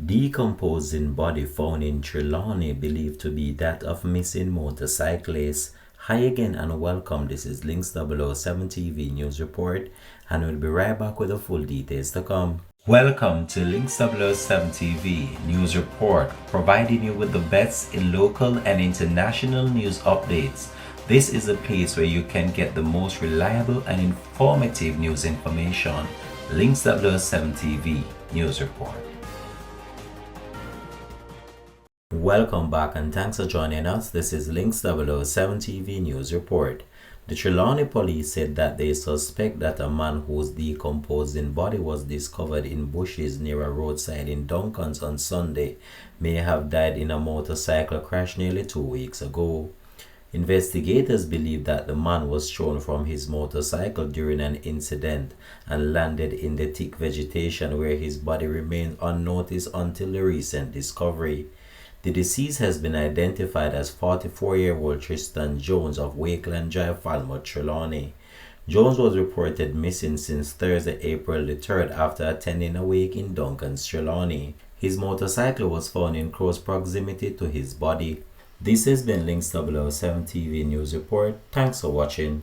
Decomposing body found in Trelawny believed to be that of missing motorcyclist. Hi again and welcome. This is Links 007 TV News Report and we'll be right back with the full details to come. Welcome to Links 007 TV News Report, providing you with the best in local and international news updates. This is a place where you can get the most reliable and informative news information. Links 007 TV News Report. Welcome back and thanks for joining us. This is Links 007 TV News Report. The Trelawny police said that they suspect that a man whose decomposing body was discovered in bushes near a roadside in Dunkans on Sunday may have died in a motorcycle crash nearly 2 weeks ago. Investigators believe that the man was thrown from his motorcycle during an incident and landed in the thick vegetation where his body remained unnoticed until the recent discovery. The deceased has been identified as 44-year-old Tristan Jones of Wakeland Drive, Falmouth, Trelawny. Jones was reported missing since Thursday, April the 3rd after attending a wake in Dunkans, Trelawny. His motorcycle was found in close proximity to his body. This has been Links 007 TV News Report. Thanks for watching.